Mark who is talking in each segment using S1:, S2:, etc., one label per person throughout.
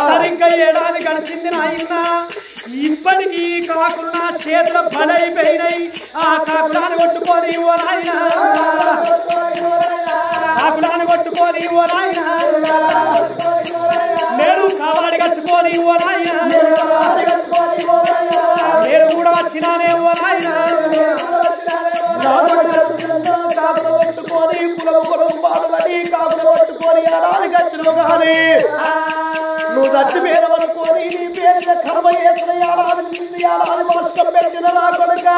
S1: సరిగ్గా ఏడాది గడిచింది నాయన ఇప్పటికీ కాకులు నా చేతుల బలైపోయినాయి ఆ కాకులాన్ని కొట్టుకొని ఓ నాయన కాకులాన్ని కొట్టుకొని ఓ నాయన నేను కావాడి కట్టుకొని ఓ నాయన నేను కూడా వచ్చినానే ఓ నాయన కాకులు కొట్టుకొని కులం కులం పాడులని కాకులు కొట్టుకొని ఏడాది గడిచిన కానీ నువ్వు చచ్చి పేరవనుకోని నీ పేరు కర్మ చేసిన ఏడాది మోసం పెట్టిన నా కొడుక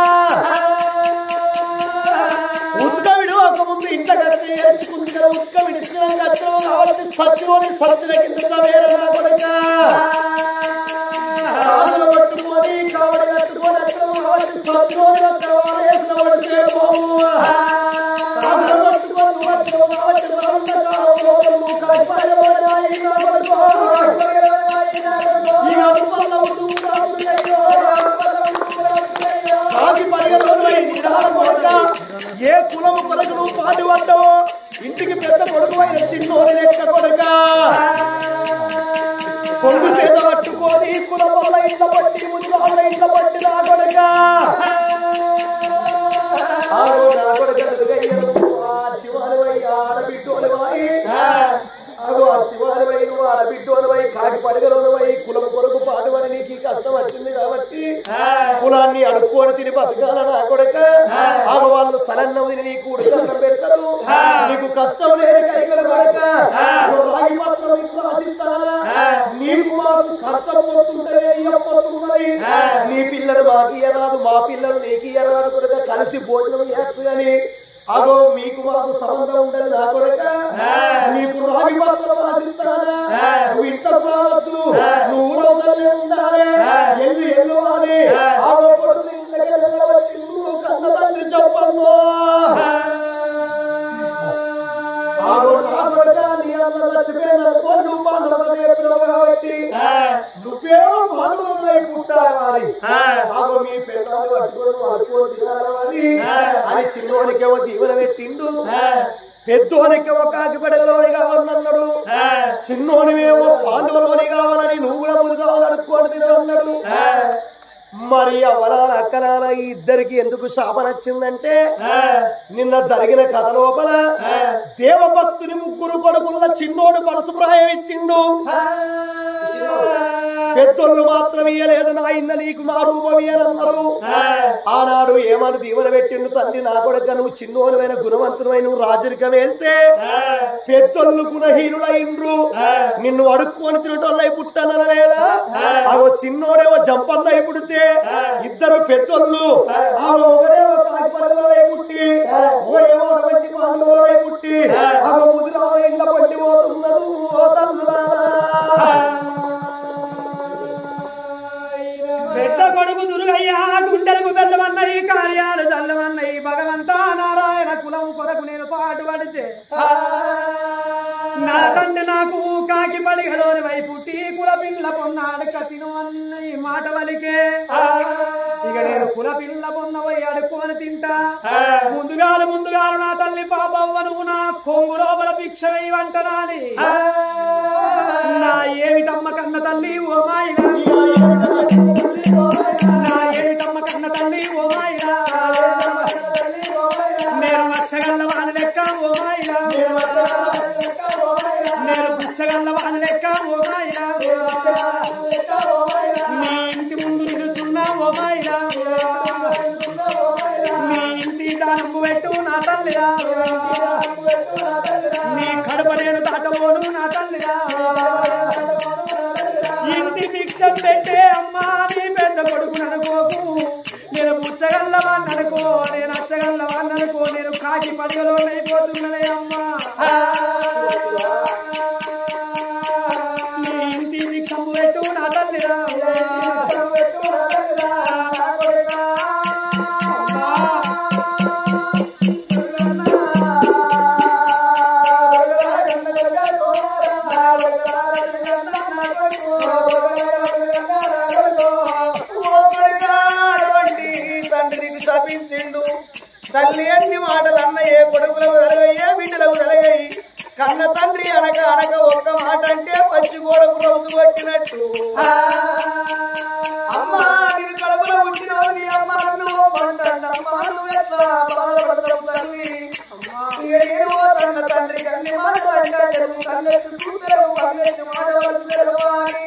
S1: ఉత్కవిడు ఒక ముందు ఇంట కట్టి ఏడ్చుకుంది కదా ఉత్కవిడి స్థిరంగా వచ్చిన కాబట్టి సత్యంలోని సత్యుల కింద వేరే నా కొడుక పట్టుకొని కావడి కట్టుకొని వచ్చిన కాబట్టి సత్యంలోని వేసిన వాడు చేయబోవు ఏ కులము కొరకు నువ్వు పాటి పడ్డావో ఇంటికి పెద్ద కొడుకు అయిన చిన్నోని లెక్క కొడుక పొంగు చేత పట్టుకొని కులం వాళ్ళ ఇంట్లో పట్టి ముందు వాళ్ళ ఇంట్లో పట్టి నా కొడుక ఆడబిడ్డోనివై కాటి పడగలోనివై కులం కొరకు పాడువని నీకు కష్టం వచ్చింది కాబట్టి కులాన్ని అడుక్కొని తిని బతకాల నా కొడుక ఆడవాళ్ళు సలన్నం తిని నీకు ఉడకన్నం పెడతారు నీకు కష్టం లేని కైగల కొడుక రాగి మాత్రం నీకు ఆశిస్తానా నీకు మాకు కష్టం పోతుంటే ఇయ్యపోతున్నది నీ పిల్లలు మాకు ఇయ్యరాదు మా పిల్లలు నీకు ఇయ్యరాదు కొడుక కలిసి భోజనం చేస్తూ అని అగో మీకు మాకు సంబంధం ఉండదు నా కొడుక నీకు రాగి మాత్రం ఆశిస్తానా నువ్వు ఇంట్లో రావద్దు నువ్వు ఊరవుతూనే ఉండాలి ఎల్లు అని ఆగో కొడుకు ఇంట్లో కన్న తండ్రి చెప్పను ఆగో నా కొడుక నీ అన్న చచ్చిపోయిననుకో నువ్వు కాబట్టి నువ్వేమో పాండవులై పుట్టాలి మరి ఆగో మీ పిల్లలు పట్టుకొని తినాలి అని చిన్నోనికేమో జీవన పెట్టిండు పెద్దోనికేమో కాకిపడగలోని కావాలన్నాడు చిన్నోనివేమో పాండవులోని కావాలని నువ్వు కూడా ముందు కావాలనుకోని తినన్నాడు మరి అవలాల అక్కలాల ఈ ఇద్దరికి ఎందుకు శాపం వచ్చిందంటే నిన్న జరిగిన కథ లోపల దేవభక్తుని ముగ్గురు కొడుకుల చిన్నోడు పరసు ప్రాయం ఇచ్చిండు పెద్దోళ్ళు మాత్రం ఇయ్యలేదు నా ఇన్న నీకు మా రూపం ఇయ్యనన్నారు ఆనాడు ఏమని దీవెన పెట్టిండు తండ్రి నా కొడుక నువ్వు చిన్నోనువైన గుణవంతుడైన నువ్వు రాజరిక వెళ్తే పెద్దోళ్ళు గుణహీనులైండ్రు నిన్ను అడుక్కొని తినటోళ్ళై పుట్టనన లేదా అగో చిన్నోడేమో జంపన్నై పుడితే ఇద్దరు పెద్దోళ్ళు ఆమె ఒకరేమో కాకిపడగలై పుట్టి ఓడేమో అటువంటి పాండవులై పుట్టి ఆమె ముదిరాల ఇంట్లో పట్టిపోతున్నారు ఓ తల్లులారా పెద్ద కొడుకు దుర్గయ్య గుండెలకు బెల్లమన్నాయి కార్యాలు చల్లమన్నాయి భగవంతా నారాయణ కులం కొరకు నేను పాటుపడితే నా తండ్రి నాకు కాకి పడిగలోని వైపుట్టి కుల పిల్ల పొన్నాడు కతిను అన్నయి మాట వలికే ఇక నేను కుల పిల్ల పొన్న పోయి అడుక్కొని తింటా ముందుగాలు నా తల్లి పాపవ్వను నా కొంగు లోపల భిక్ష వేయవంటనాని నా ఏమిటమ్మ కన్న తల్లి ఓ మాయినా నా ఏమిటమ్మ కన్న తల్లి ఓ మాయినా నేను మచ్చగల్ల వాని లెక్క ఓ మాయినా నేను పుచ్చగల్ల వాని లెక్క ఓ మాయినా నీ ఇంటి ముందు నిలుచున్నా ఓ మాయినా నీ ఇంటి దానము పెట్టు నా తల్లిరా నీ కడప నేను దాటబోను నా తల్లిరా ఇంటి భిక్ష పెట్టే అమ్మా నీ పెద్ద కొడుకు అనుకోకు
S2: నేను ముచ్చగల్లవాన్ననుకో నేను అచ్చగల్లవాన్ననుకో నేను కాకి పడగలో అయిపోతున్నదే అమ్మా నీ ఇంటి భిక్షము పెట్టు నా తల్లిరా
S1: తల్లి అన్ని మాటలు అన్నయ్యే కొడుకులకు తలగయ్యే బిడ్డలకు తలగయ్యి కన్న తండ్రి అనక అనక ఒక్క మాట అంటే పచ్చి గోడకు రౌతు కొట్టినట్టు అమ్మా నేను కడుపులో పుట్టిన నీ అమ్మ నువ్వు పంటమ్మా నువ్వు ఎట్లా బాధపడతావు తల్లి నేను తన్న తండ్రి కన్ని మాటలు అంటాడు కన్నెత్తి చూద్దరు కన్నెత్తి మాటలు తెలవాలి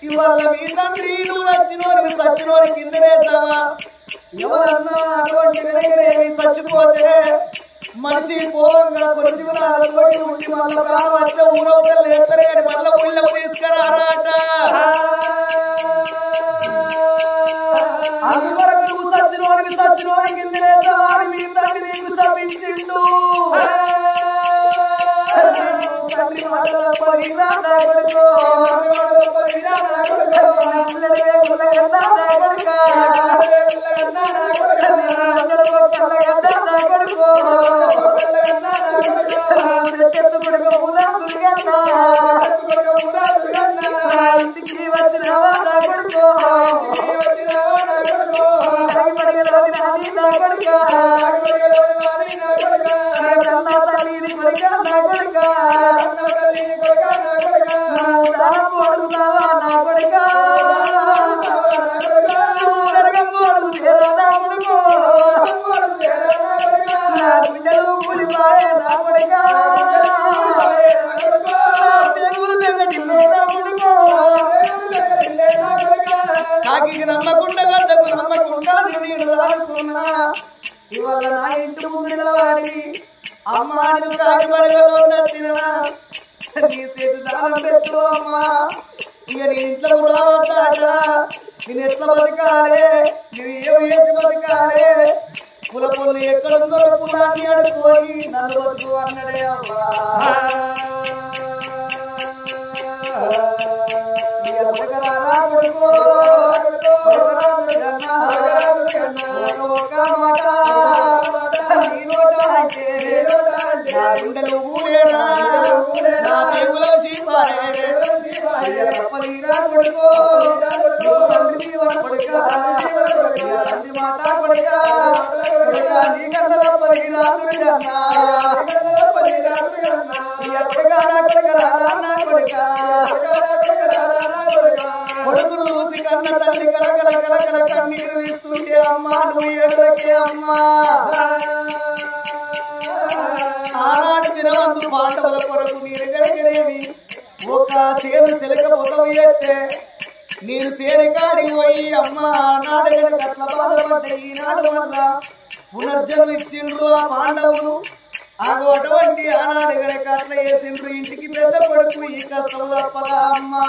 S1: ఇవాళ మీ తండ్రి నువ్వు చచ్చినోడివి చచ్చినోడి కిందనేద్దామా ఎవరన్నా అటువంటి కనుకనేమి చచ్చిపోతే మనిషి పోవంగా కొద్ది తోటి ఉండి మళ్ళీ ప్రాణం వస్తే ఊరవతలు ఎత్తరు కానీ మళ్ళీ పుల్లకు తీసుకురారాట అందువరకు నువ్వు చచ్చినోడి కిందనేద్దామా అని మీ తండ్రి నీకు శపించిండు తండ్రి మాటల పరిరా నా కొడుకో ఇంటికి వచ్చినవా నా కొడుకో నా తల్లిని కొడుక నా కొడుక అడుగుతావా నా కొడుక బిడ్డలు కూలిపాయే నా కొడుక కాకి నమ్మకుండా గద్దకు నమ్మకుండా నేను దారుకున్నా ఇవాళ నా ఇంటి ముందు నిలవాడి అమ్మా నేను కాకి పడగలో నచ్చినా నీ చేతి దానం పెట్టు అమ్మా ఇక నీ ఇంట్లో రావద్దాట నేను ఎట్లా బతకాలే నేను ఏమి వేసి బతకాలే కుల పొల్లు ఎక్కడుందో కులాన్ని అడుక్కొని నన్ను బతుకు అన్నడే అమ్మా ఒక్క మాట నీ నోట అంటే గుండెలు ఊరేనా నా పేగుల పదిరా కొడుకో తండ్రి తండ్రి మాట కొడుక నీ కన్న పదిరా కొడుకును చూసి కన్న తల్లి కలకల కలకల కన్నీరు తీస్తుంటే అమ్మా నువ్వు ఏడవకే అమ్మా ఆనాడు దినవంతు పాండవుల కొరకు మీరు గడిగరేమి ఒక సేను సెలకపోతావు ఎత్తే నేను సేరికాడికి పోయి అమ్మా ఆనాడు గనక అట్లా బాధపడ్డ ఈనాడు వల్ల పునర్జన్మిచ్చిండ్రు ఆ పాండవులు అటువంటి ఆనాడు గనక అట్లా వేసిండ్రు ఇంటికి పెద్ద కొడుకు ఈ కష్టం తప్పదా అమ్మా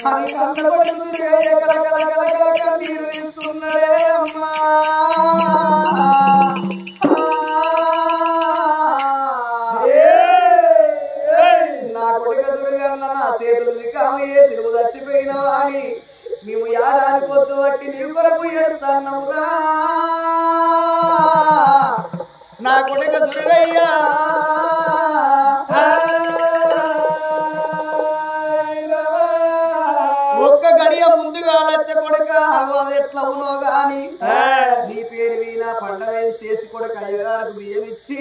S1: అని కన్న కొడుకు తిరిగే కలకల కలకల కన్నీరు తీస్తున్నాడే అమ్మా నా కొడుక దుర్గన్న నా చేతులు దిక్కామయ్యే తిరుగు చచ్చిపోయినవా అని నీవు ఏడాది పొద్దు బట్టి నీవు కొరకు ఏడుస్తాన్నవురా నా కొడుక దుర్గయ్యా
S3: ఒక్క గడియ ముందుగా లచ్చ కొడుక అది ఎట్లా ఉన్నో గాని నీ పేరు వీణ పండగ చేసి కొడుక అయ్యగారికి బియ్యం ఇచ్చి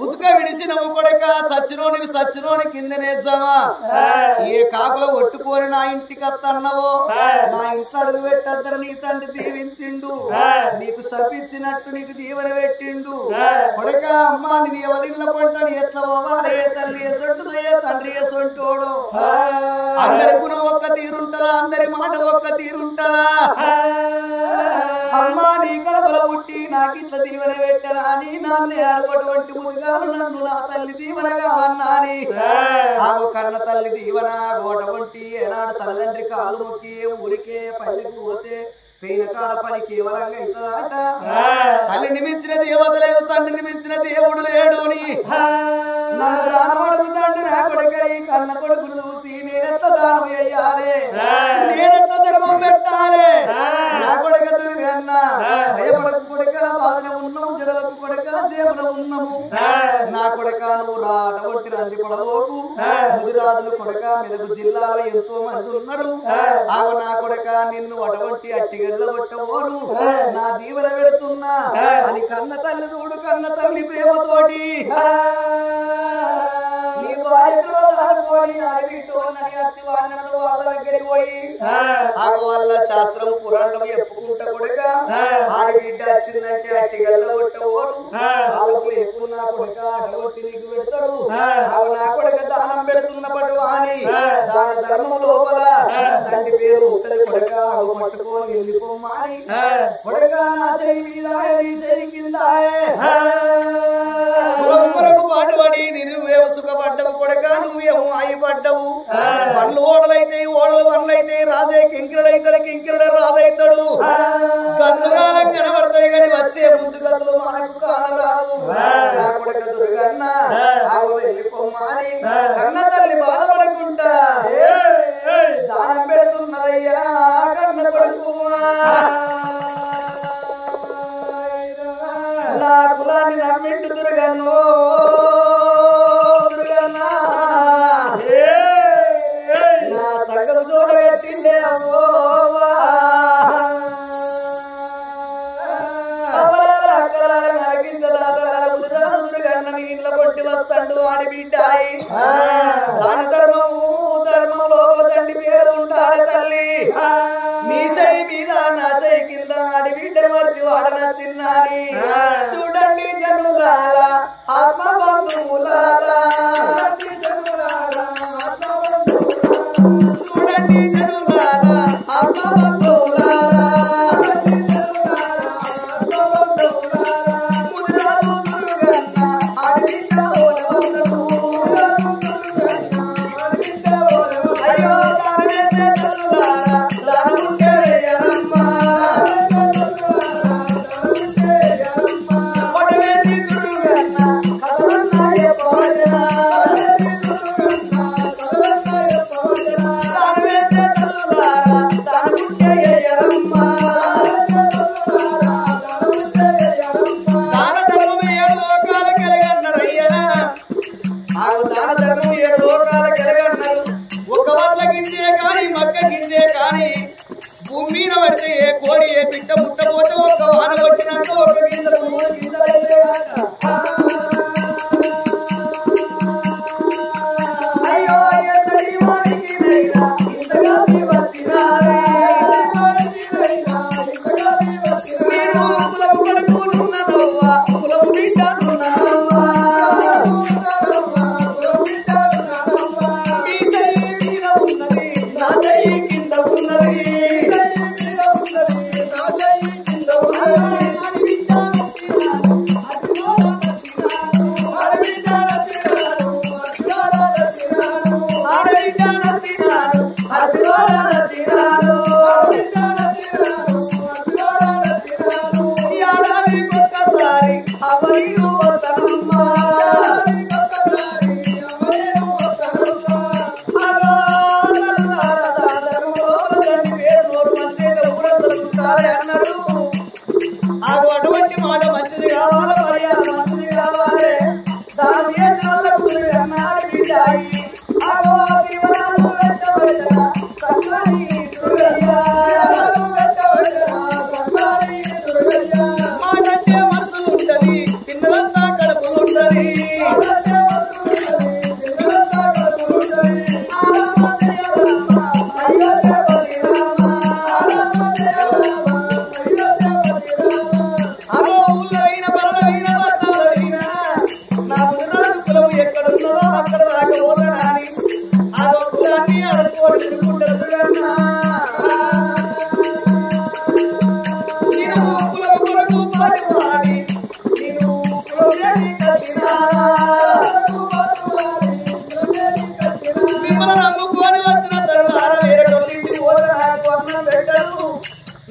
S3: ఉతుక విడిచినవు కొడుక సచ్చినోని కింద నేద్దామా ఏ కాకులో కొట్టుకొని నా ఇంటికి అత్తన్నావో నా ఇంటి అడుగు పెట్టద్దని నీ తండ్రి దీవించిండు నీకు శపించినట్టు నీకు దీవెన పెట్టిండు కొడుక అమ్మ నీ ఎవరిళ్ళ పంటని ఎట్లా పోవాలి ఏ తల్లి ఎసొంటుదో ఏ తండ్రి ఎసొంటోడు అందరి గుణం ఒక్క తీరుంటదా అందరి మాట ఒక్క తీరుంటదా అమ్మా నీ కడపల పుట్టి నాకు ఇట్లా దీవెన పెట్టనా అని నాన్నే అడగటువంటి ముదుగాలు నన్ను నా తల్లి దీవెనగా అన్నాని ఆగో కన్న తల్లి దీవెన అటువంటి ఏనాడు తల్లిదండ్రి కాళ్ళు మొక్కి ఊరికే పల్లెకు పోతే పేన కాడ పని కేవలంగా ఇస్తుందట తల్లిని మించిన దేవత లేదు తండ్రిని మించిన దేవుడు లేడు నన్ను దానం అడుగుతాంటే నా కొడుకని కన్న కొడుకును చూసి నేనెట్లా దానం చెయ్యాలి నేనెట్లా ధర్మం పెట్టాలి నా కొడుక దుర్గన్న భయపడకు కొడుక బాధన ఉన్నాము జడవకు కొడుక జేబున ఉన్నాము నా కొడుక నువ్వు రాటువంటి రంది పడబోకు ముదిరాజులు కొడుక మెదకు జిల్లాలో ఎంతో మంది ఉన్నారు ఆగో నా కొడుక నిన్ను అటువంటి అట్టిగా కొట్టబోరు నా దీవెన పెడుతున్నా అని కన్న తల్లి చూడు కన్న తల్లి ప్రేమతోటి నీ భార్యలో దాడుకొని అడవిటోనని అత్తి వాళ్ళను వాళ్ళ దగ్గరికి పోయి ఆగ వాళ్ళ శాస్త్రం పురాణం చెప్పుకుంటా కొడుక ఆడబిడ్డ వచ్చిందంటే అట్టిగల్ల కొట్టబోరు వాళ్ళకు లేకున్నా కొడుక అడగొట్టి నీకు పెడతారు ఆగ నా కొడుక దానం పెడుతున్న పటు అని దాన ధర్మం లోపల తండ్రి పేరు ఉంటది కొడుక పట్టుకొని వెళ్ళిపోమాని కొడుక నా చెయ్యి మీద చెయ్యి కింద కొరకు పాటుపడి నువ్వేమో సుఖపడ్డవు కొడుక నువ్వేమో ఆయిపడ్డవు పనులు ఓడలైతే ఓడలు పనులైతే రాదే కింకిరడైతాడు కింకిరడ రాదైతాడు కన్నుగాలం కనబడతాయి కానీ వచ్చే ముందు కథలు మనకు కానరావు నా కొడుక దుర్గన్న ఆగ వెళ్ళిపోమాని కన్న తల్లి బాధపడకుండా దానం పెడుతున్నదయ్యా కన్న కొడుకు నా కులాన్ని నమ్మిండు దుర్గన్నో దుర్గన్నా నా సంగతి చూడబెట్టిందే అమ్మోవా దుర్గన్న మీ ఇంట్లో కొట్టి వస్తాడు ఆడి బిడ్డాయి దాన ధర్మం లోపల తండ్రి పేరు ఉండాలి తల్లి నీ సై మీద నా సై కింద ఆడి బిడ్డను మర్చి వాడన తిన్నాని చూడండి జనులాల ఆత్మ బంధువులాల చూడండి జనులాల ఆత్మ బంధువులాల ముదిరాజు దుర్గన్న ఆడి బిడ్డ అయ్యో దానమేసే తల్లులార దానముంటే పొడవేసి దుర్గన్న కథలన్నాయ పోవడనా దానమేసే తల్లులార దానముంటే ఎరమ్మా దాన ధర్మం 7 లోకాల కలిగన్నరయ్యనా ఆగు దాన ధర్మం 7 లోకాల కలిగన్నారు ఒక వడ్ల గింజే కాని మక్క గింజే కాని భూమి మీద పడితే ఏ కోడి ఏ పిట్ట ముట్టపోతే ఒక వాన కొట్టినాక ఒక గింజలు 3 గింజలు అయితే అయ్యో ఎంతటి వాడికి నైనా ఇంతగా వచ్చినారే మీరు కులము కొడుకునున్నదవ్వా కులము బిడ్డనున్నదవ్వా మీ చెయ్యి మీద ఉన్నది నా చెయ్యి కింద ఉన్నది ఆడబిడ్డ నచ్చినాను అతివాడ సన్నాని దుర్గయ్యా సన్నాని దుర్గయ్యా మాటంటే మనసులు ఉంటది తిన్నదంతా కడుపులు ఉంటది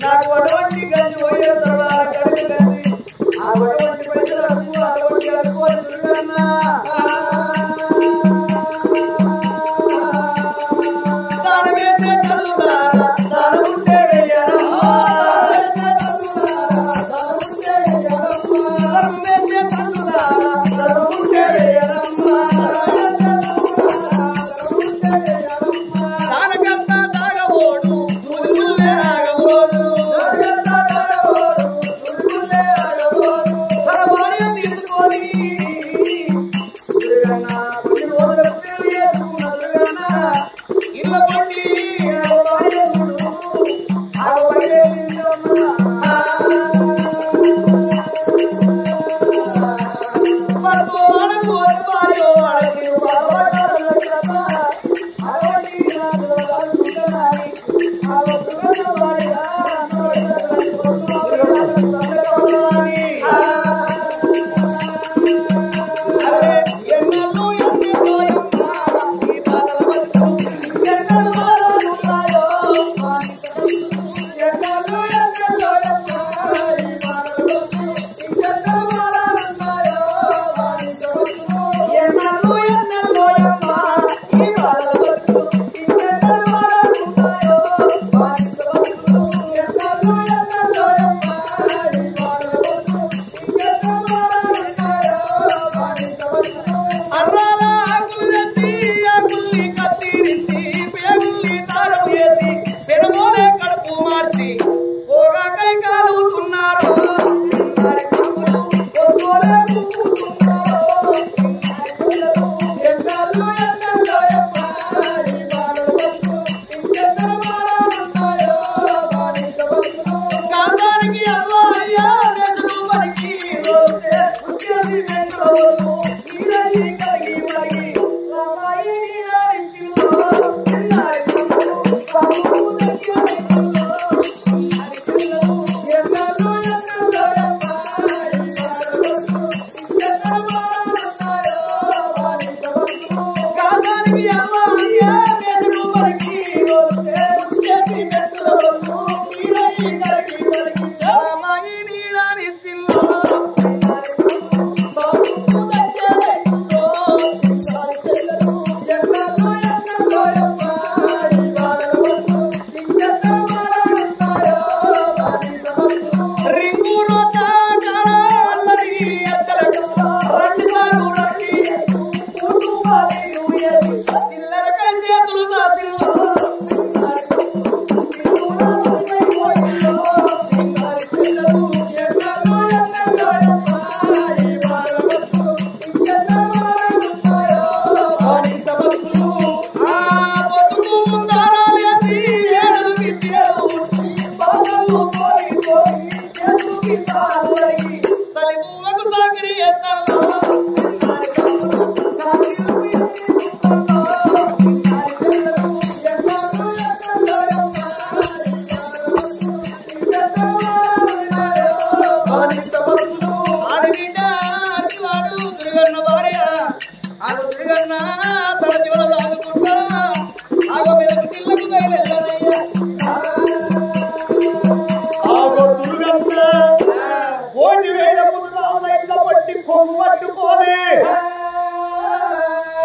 S3: నాకు అటువంటి గంజి పోయే తరువాత కడుపు గంజి అటువంటి పైసలు అడుగు అటువంటి అడుకోని దుర్గన్నా దాని వేసే తల్లుదారా దాని ఉంటే వెయ్యరమ్మా వేసే తల్లుదారా దాని ఉంటే వెయ్యరమ్మా దానకంతా తాగబోడు సూది ముల్లే ఆగబోడు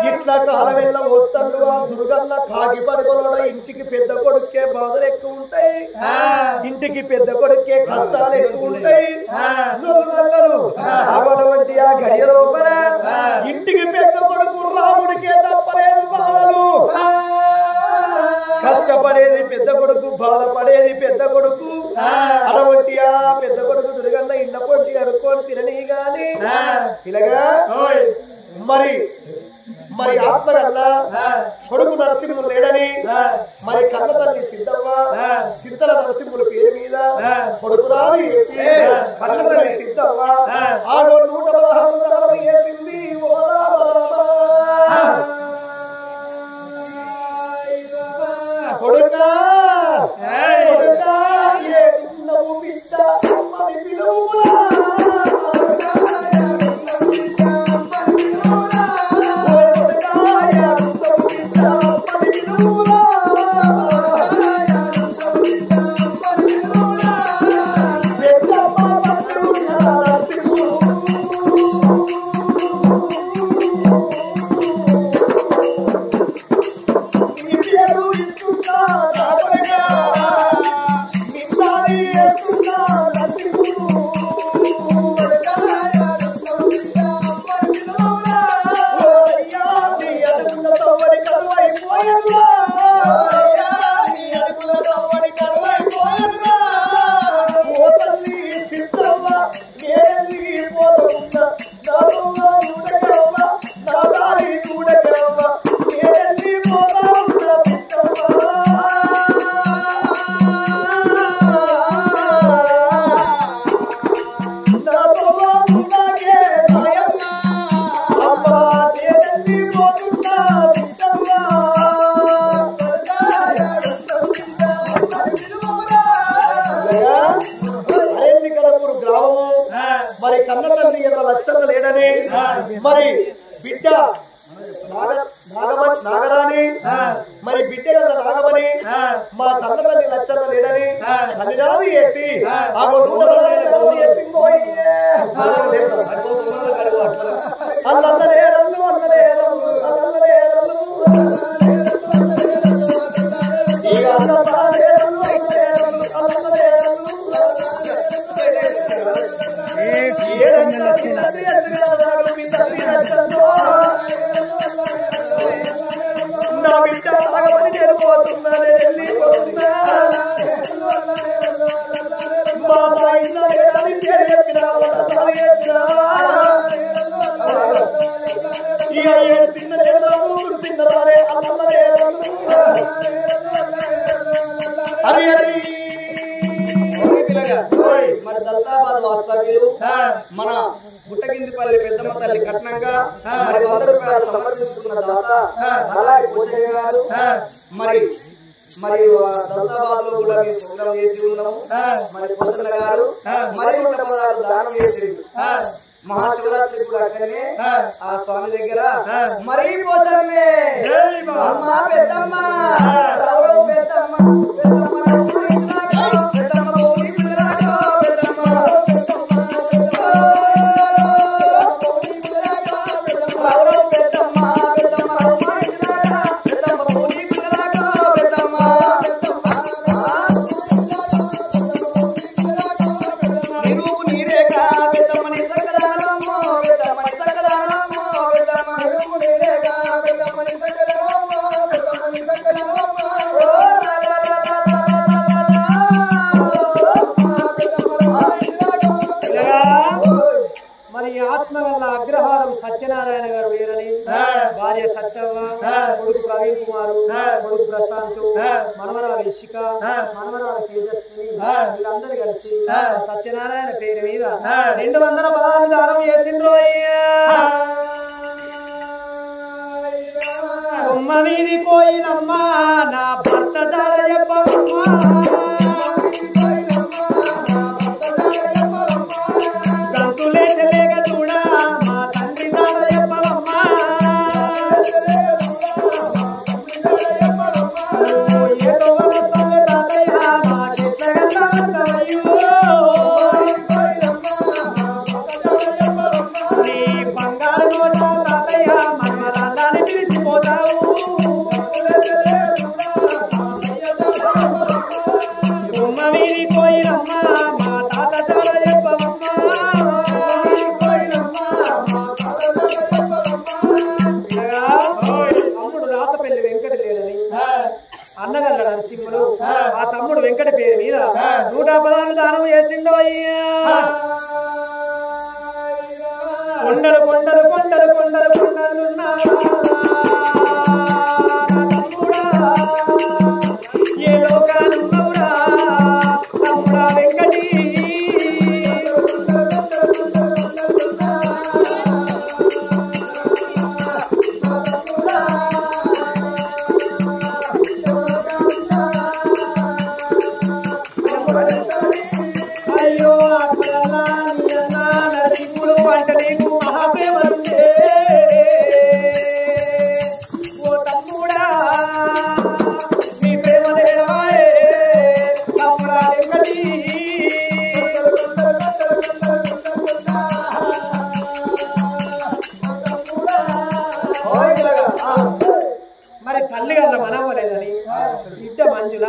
S1: ఇట్లా కాలవేళ వస్తాడు ఆ దుర్గన్న కాకి పరుగులో ఇంటికి పెద్ద కొడుకే బాధలు ఎక్కువ ఉంటాయి, ఇంటికి పెద్ద కొడుకే కష్టాలు ఎక్కువ ఉంటాయి. అటువంటి ఆ గడియ లోపల ఇంటికి పెద్ద కొడుకు రాముడికే తప్పలేదు బాధలు, కష్టం బాధపడేది పెద్ద కొడుకు అటువంటి ఆ పెద్ద కొడుకు దుర్గన్న ఇళ్ళ పొట్టి అడుక్కొని తినని గాని ఇలాగా మరి మరి ఆత్మగల్లా కొడుకు నరసింహులు లేడని మరి కన్న తల్లి సిద్ధవ్వ సిద్ధల నరసింహుల పేరు మీద కొడుకు రావి కన్న తల్లి సిద్ధవ్వ ఆడో 116 వేసింది కొడుకా నువ్వు బిడ్డ అమ్మని పిలువురా మరి కన్న తండ్రి ఎంత లచ్చన్న లేడని మరి బిడ్డ నాగరాని మరి బిడ్డ నాగమని మా కన్న తండ్రి లచ్చన్న లేడని అన్నిరావి వేసి నా బిడ్డ నాగమని చనిపోతున్నానే మా ఇంట్లో
S3: మరి దళితాబాద్ వాస్తవ్యులు మన గుట్టకిందిపల్లి పెద్దమ్మ తల్లి కట్నంగా మరి 100 రూపాయలు సమర్పిస్తున్న దాత అలాగే పోచయ్య గారు మరి మరియు దళితాబాద్ లో కూడా మేము ప్రోగ్రాం చేసి ఉన్నాము మరి పోచన్న గారు మరి 116 దానం చేసిండు మహాశివరాత్రి కూడా అక్కడనే ఆ స్వామి దగ్గర మరి పోచన్నే అమ్మ పెద్దమ్మ పెద్దమ్మ
S2: అగ్రహారం సత్యనారాయణ గారు వీరని భార్య సత్యవ్వ కొడుకు ప్రవీణ్ కుమారు కొడుకు ప్రశాంత్ మనవరాలు ఇషిక మనవరాలు తేజస్వి వీళ్ళందరూ కలిసి సత్యనారాయణ పేరు మీద 216 దానం చేసిండ్రు కొమ్మ వీధి పోయినమ్మా నా భర్త దాడ చెప్పమ్మా నరసింహుడు ఆ తమ్ముడు వెంకట పేరు మీద 116 దానం చేసిండు అయ్యా. కొండలు కొండలు కొండలు కొండలు కొండలున్నా తమ్ముడా ఏ లోకానున్నవురా తమ్ముడా వెంకటి. అయ్యో అక్కడన్నా నీ అన్న నరసింహుడు అంటే నీకు మహాప్రేమలుండే ఓ తమ్ముడా నీ ప్రేమ లేవాయే తమ్ముడా వెంకటి. మరి తల్లి గల్ల మనవ్వలేదని బిడ్డ మంజుల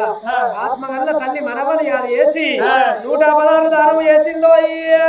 S2: ఆత్మగల్ల తల్లి మనవని అది వేసి 116 దానం వేసిందో అయ్యా.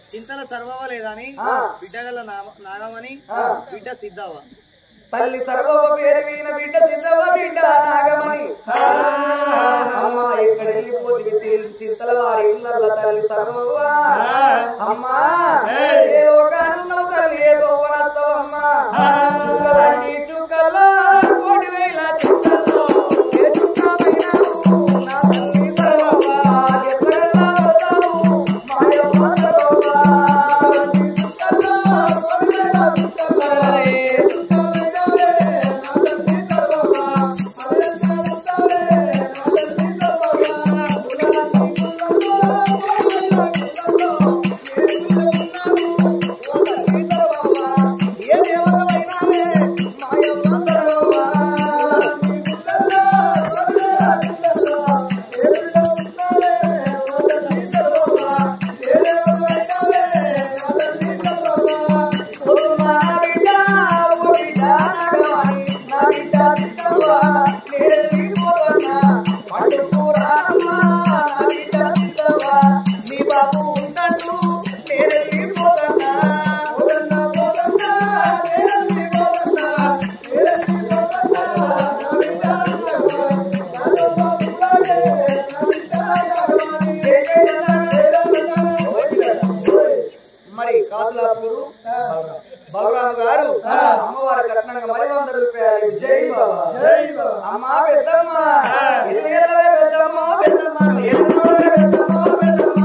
S3: చింతల సర్వవ లేదని బిడ్డగల నాగమని బిడ్డ సిద్ధవ
S4: తల్లి సర్వవ పేరు మీద బిడ్డ సిద్ధవ బిడ్డ నాగమని అమ్మ ఎక్కడ వెళ్ళిపోతుంది చింతల వారి ఇళ్ళ తల్లి సర్వవ అమ్మా ఏ లోకానున్నావు తల్లి ఏదో వస్తవమ్మా చుక్కలండి చుక్కల 1,000 చుక్కల్లో ఏ చుక్కమైనావు నా తల్లి సర్వవ ఎట్లా వస్తావు మాయమ్మ సర్వవ మరి కాదులాపూరు బలరామ గారు అమ్మవారి కట్నంగా మరి 100 రూపాయలు. జై బాబా జై బాబా. అమ్మ పెద్దమ్మ ఎల్లవే పెద్దమ్మ పెద్దమ్మ ఎల్లవే పెద్దమ్మ పెద్దమ్మ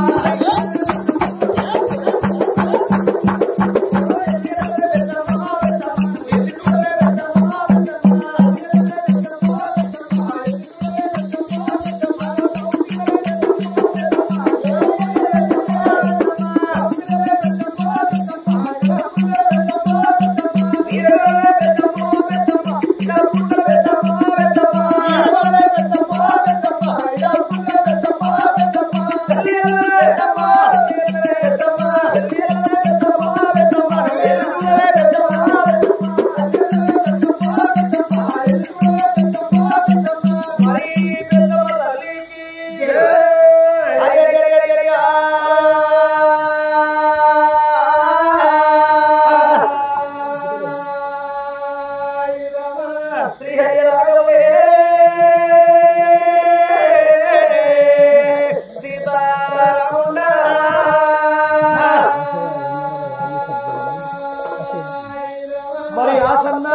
S1: మరి ఆసన్న